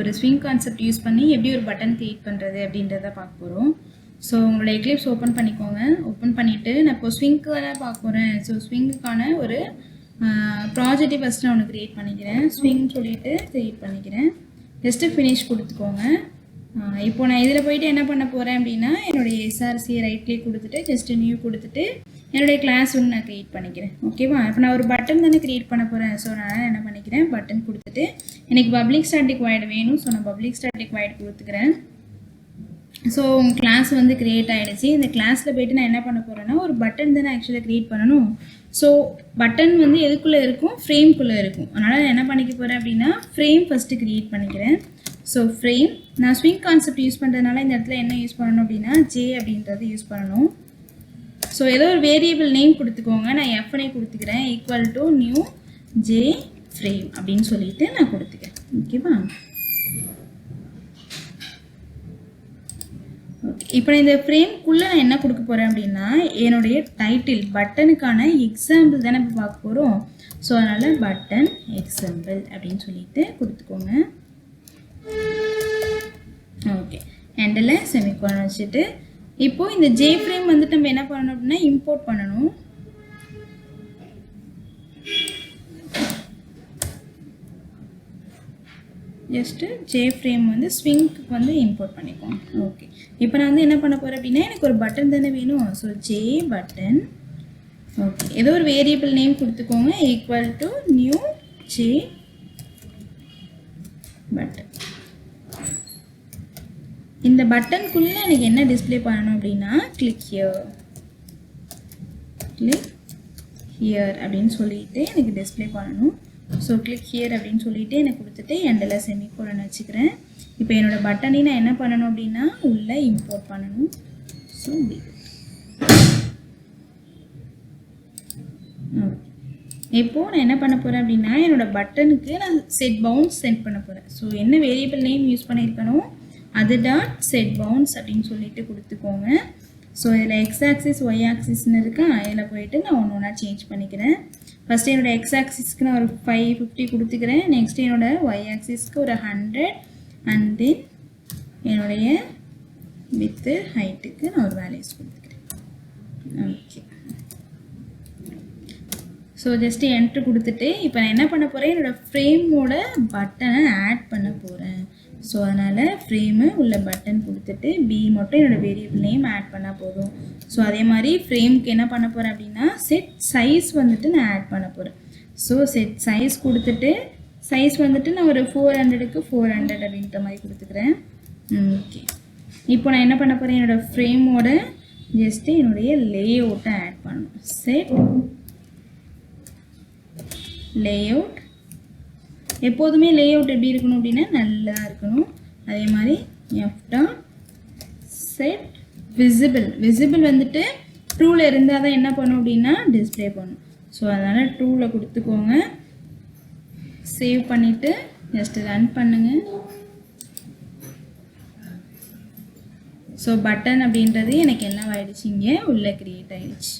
ஒரு swing concept use பண்ணி எப்படி ஒரு பட்டன் கிரியேட் பண்ணுறது அப்படின்றத பார்க்க போகிறோம். ஸோ உங்களோட எக்லிப்ஸ் ஓப்பன் பண்ணிக்கோங்க. ஓப்பன் பண்ணிவிட்டு நான் இப்போ ஸ்விங்க்கு தான் பார்க்க போகிறேன். ஸோ ஸ்விங்குக்கான ஒரு ப்ராஜெக்டை ஃபஸ்ட்டு நான் ஒன்று க்ரியேட் பண்ணிக்கிறேன். ஸ்விங் சொல்லிவிட்டு க்ரியேட் பண்ணிக்கிறேன். ஜஸ்ட்டு ஃபினிஷ் கொடுத்துக்கோங்க. இப்போ நான் இதில் போயிட்டு என்ன பண்ண போகிறேன் அப்படின்னா என்னுடைய எஸ்ஆர்சியை ரைட் கிளிக் கொடுத்துட்டு ஜஸ்ட்டு நியூ கொடுத்துட்டு என்னுடைய கிளாஸ் ஒன்று நான் க்ரியேட் பண்ணிக்கிறேன். ஓகேவா? இப்போ நான் ஒரு பட்டன் தானே க்ரியேட் பண்ண போகிறேன். ஸோ நான் என்ன பண்ணிக்கிறேன், பட்டன் கொடுத்துட்டு எனக்கு பப்ளிக் ஸ்டாட்டிக் வாய்டு வேணும். ஸோ நான் பப்ளிக் ஸ்டாட்டிக் வாய்டு கொடுத்துக்கிறேன். ஸோ உங்கள் கிளாஸ் வந்து க்ரியேட் ஆகிடுச்சு. இந்த கிளாஸில் போய்ட்டு நான் என்ன பண்ண போகிறேன்னா ஒரு பட்டன் தானே ஆக்சுவலாக க்ரியேட் பண்ணணும். ஸோ பட்டன் வந்து எதுக்குள்ளே இருக்கும், ஃப்ரேம்குள்ளே இருக்கும். அதனால் நான் என்ன பண்ணிக்க போகிறேன் அப்படின்னா ஃப்ரேம் ஃபஸ்ட்டு க்ரியேட் பண்ணிக்கிறேன். ஸோ ஃப்ரேம் நான் ஸ்விங் கான்செப்ட் யூஸ் பண்ணுறதுனால இந்த இடத்துல என்ன யூஸ் பண்ணணும் அப்படின்னா ஜே அப்படின்றது யூஸ் பண்ணணும். ஸோ ஏதோ ஒரு வேரியபிள் நேம் கொடுத்துக்கோங்க. நான் எஃப்னே கொடுத்துக்கிறேன். Equal to new J frame அப்படின்னு சொல்லிட்டு நான் கொடுத்துக்கிறேன். ஓகேவா? ஓகே, இப்போ நான் இந்த ஃப்ரேம்குள்ளே நான் என்ன கொடுக்க போகிறேன் அப்படின்னா என்னுடைய டைட்டில் பட்டனுக்கான எக்ஸாம்பிள் தானே இப்போ பார்க்க போகிறோம். ஸோ அதனால் பட்டன் எக்ஸாம்பிள் அப்படின்னு சொல்லிட்டு கொடுத்துக்கோங்க. ஓகே, எண்டில் செமிகோலன் வச்சுட்டு இப்போது இந்த ஜே ஃப்ரேம் வந்துட்டு நம்ம என்ன பண்ணணும் அப்படின்னா இம்போர்ட் பண்ணணும். ஜஸ்ட்டு ஜே ஃப்ரேம் வந்து ஸ்விங்க்கு வந்து இம்போர்ட் பண்ணிக்கோங்க. ஓகே, இப்போ நான் வந்து என்ன பண்ண போகிறேன் அப்படின்னா எனக்கு ஒரு பட்டன் தானே வேணும். So J button. ஓகே, ஏதோ ஒரு வேரியபிள் நேம் கொடுத்துக்கோங்க. Equal to new J button. இந்த பட்டனுக்குள்ளே எனக்கு என்ன டிஸ்பிளே பண்ணணும் அப்படின்னா கிளிக் ஹியர் அப்படின்னு சொல்லிட்டு எனக்கு டிஸ்பிளே பண்ணணும். ஸோ கிளிக் ஹியர் அப்படின்னு சொல்லிட்டு எனக்கு கொடுத்துட்டு எண்டில் செமிகோலன் வச்சுக்கிறேன். இப்போ என்னோடய பட்டனையும் நான் என்ன பண்ணணும் அப்படின்னா உள்ளே இம்போர்ட் பண்ணணும். ஸோ இப்போது நான் என்ன பண்ண போகிறேன் அப்படின்னா என்னோடய பட்டனுக்கு நான் செட் பவுன்ஸ் சென்ட் பண்ண போகிறேன். ஸோ என்ன வேரியபிள் நேம் யூஸ் பண்ணியிருக்கணும், அது டாட் செட் பவுன்ஸ் அப்படின்னு சொல்லிட்டு கொடுத்துக்கோங்க. ஸோ இதில் எக்ஸ் ஆக்சிஸ் ஒய் ஆக்சிஸ்ன்னு இருக்கா, அதில் போயிட்டு நான் ஒன்று ஒன்றா சேஞ்ச் பண்ணிக்கிறேன். ஃபஸ்ட்டு என்னோடய எக்ஸ் ஆக்சிஸ்க்கு நான் ஒரு 550 கொடுத்துக்கிறேன். நெக்ஸ்ட் என்னோடய ஒய் ஆக்சிஸ்க்கு ஒரு 100 அண்ட் தென் என்னுடைய வித்து ஹைட்டுக்கு நான் ஒரு வேல்யூஸ் கொடுத்துக்கிறேன். ஓகே, ஸோ ஜஸ்ட்டு என்ட்ரு கொடுத்துட்டு இப்போ நான் என்ன பண்ண போகிறேன், என்னோடய ஃப்ரேமோட பட்டனை ஆட் பண்ண போகிறேன். ஸோ அதனால் ஃப்ரேமு உள்ள பட்டன் கொடுத்துட்டு பி மட்டும் என்னோடய வேரியபிள் நேம் ஆட் பண்ணால் போதும். ஸோ அதே மாதிரி ஃப்ரேமுக்கு என்ன பண்ண போகிறேன் அப்படின்னா செட் சைஸ் வந்துட்டு நான் ஆட் பண்ண போகிறேன். ஸோ செட் சைஸ் கொடுத்துட்டு சைஸ் வந்துட்டு நான் ஒரு 400க்கு 400 அப்படின்ற மாதிரி கொடுத்துக்கிறேன். ஓகே, இப்போ நான் என்ன பண்ண போகிறேன், என்னோடய ஃப்ரேமோட ஜஸ்ட்டு என்னுடைய லேஅவுட்டை ஆட் பண்ணணும். Set layout. எப்போதுமே லேஅவுட் எப்படி இருக்கணும் அப்படின்னா நல்லா இருக்கணும். அதே மாதிரி எஃப் டாட் செட் விசிபிள் வந்துட்டு ட்ரூவில் இருந்தால் தான் என்ன பண்ணும் அப்படின்னா டிஸ்பிளே பண்ணும். ஸோ அதனால் ட்ரூவில் கொடுத்துக்கோங்க. சேவ் பண்ணிவிட்டு ஜஸ்ட் ரன் பண்ணுங்கள். ஸோ பட்டன் அப்படின்றது எனக்கு என்ன ஆகிடுச்சு, இங்கே உள்ளே க்ரியேட் ஆகிடுச்சு.